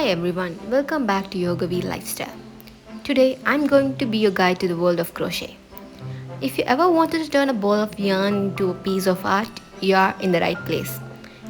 Hi everyone, welcome back to Yogavi Lifestyle. Today I'm going to be your guide to the world of crochet. If you ever wanted to turn a ball of yarn into a piece of art, you are in the right place.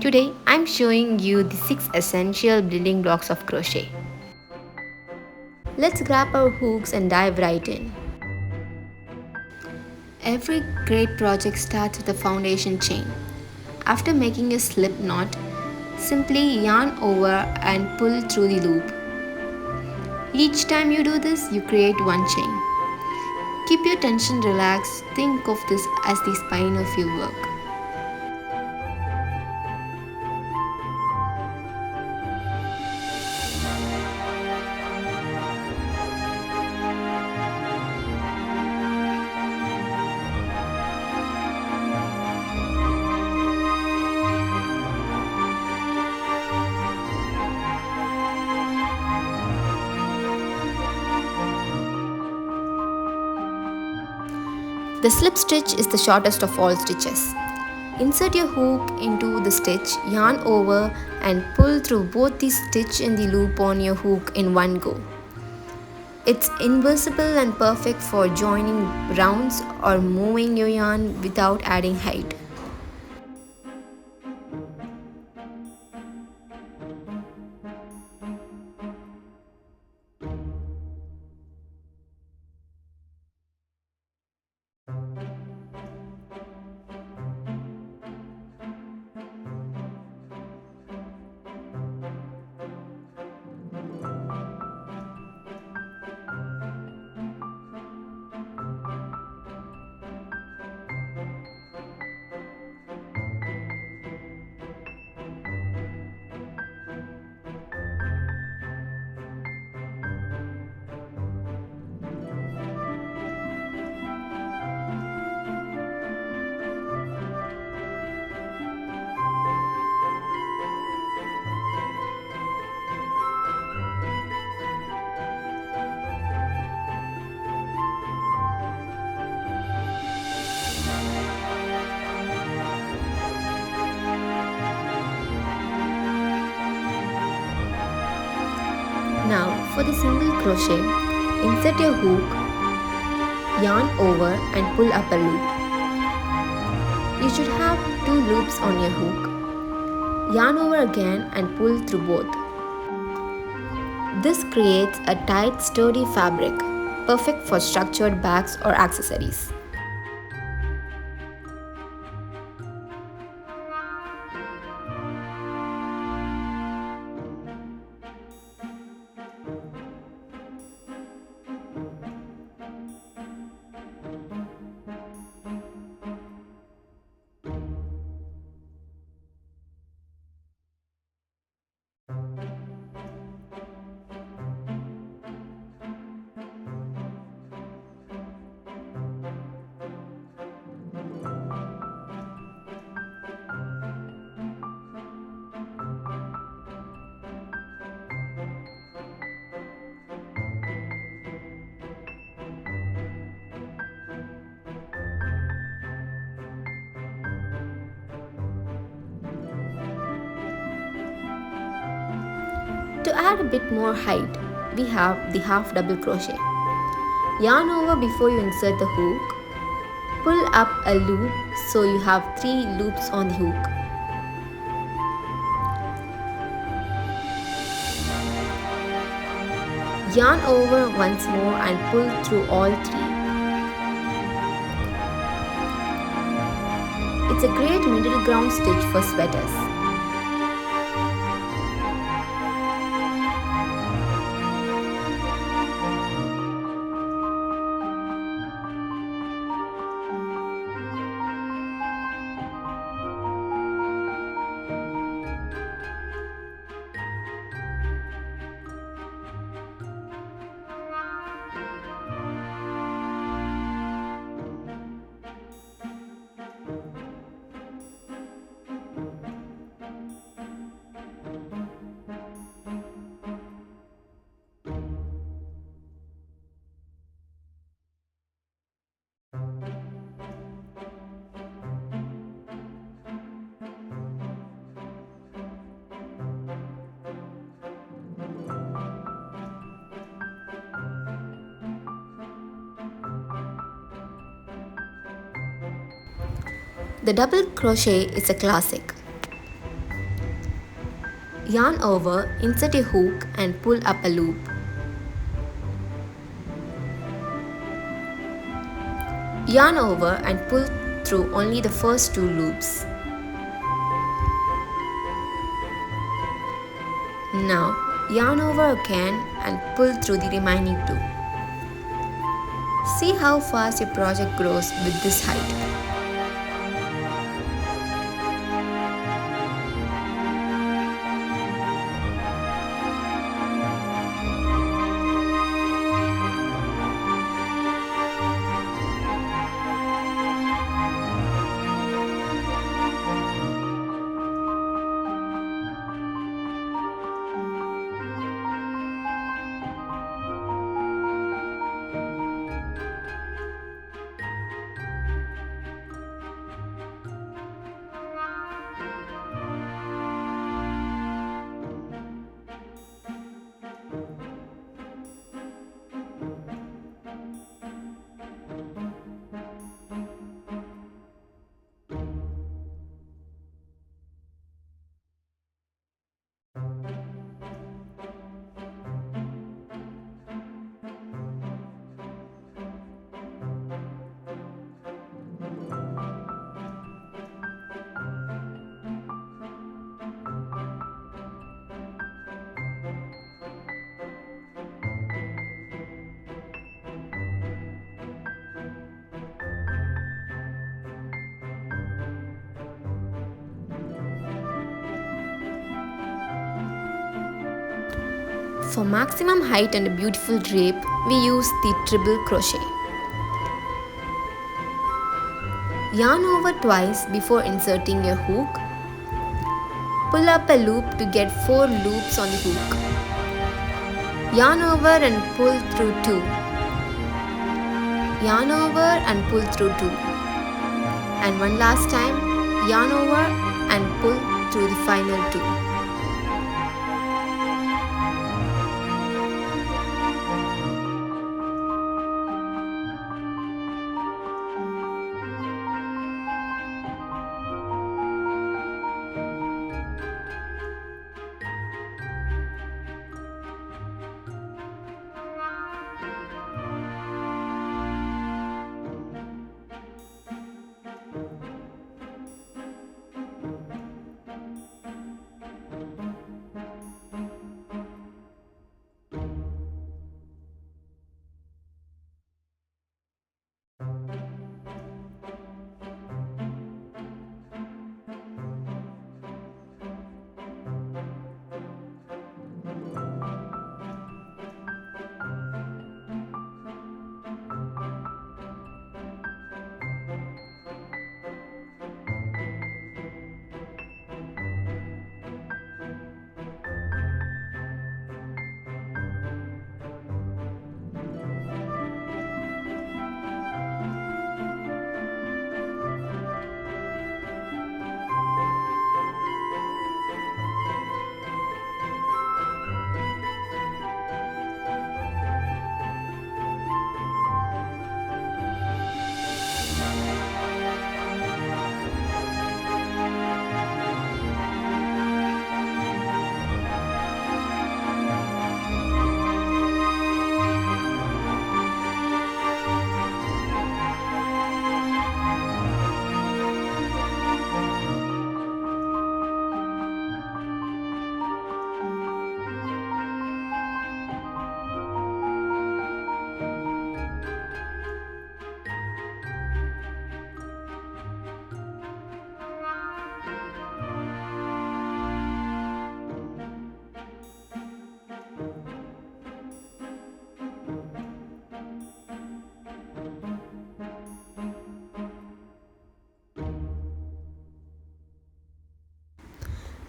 Today I'm showing you the 6 essential building blocks of crochet. Let's grab our hooks and dive right in. Every great project starts with a foundation chain. After making a slip knot, simply yarn over and pull through the loop. Each time you do this, you create one chain. Keep your tension relaxed. Think of this as the spine of your work. The slip stitch is the shortest of all stitches. Insert your hook into the stitch, yarn over and pull through both the stitch and the loop on your hook in one go. It's invisible and perfect for joining rounds or moving your yarn without adding height. Now for the single crochet, insert your hook, yarn over and pull up a loop. You should have 2 loops on your hook. Yarn over again and pull through both. This creates a tight, sturdy fabric, perfect for structured bags or accessories. To add a bit more height, we have the half double crochet. Yarn over before you insert the hook. Pull up a loop so you have 3 loops on the hook. Yarn over once more and pull through all 3. It's a great middle ground stitch for sweaters. The double crochet is a classic. Yarn over, insert a hook and pull up a loop. Yarn over and pull through only the first 2 loops. Now yarn over again and pull through the remaining 2. See how fast your project grows with this height. For maximum height and a beautiful drape, we use the treble crochet. Yarn over twice before inserting your hook. Pull up a loop to get 4 loops on the hook. Yarn over and pull through 2. Yarn over and pull through 2. And one last time, yarn over and pull through the final 2.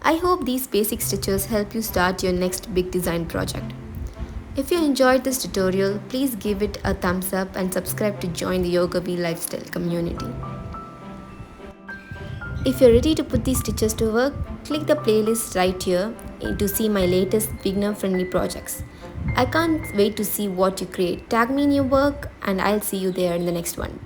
I hope these basic stitches help you start your next big design project. If you enjoyed this tutorial, please give it a thumbs up and subscribe to join the Yoga Bee lifestyle community. If you're ready to put these stitches to work, click the playlist right here to see my latest beginner-friendly projects. I can't wait to see what you create. Tag me in your work and I'll see you there in the next one.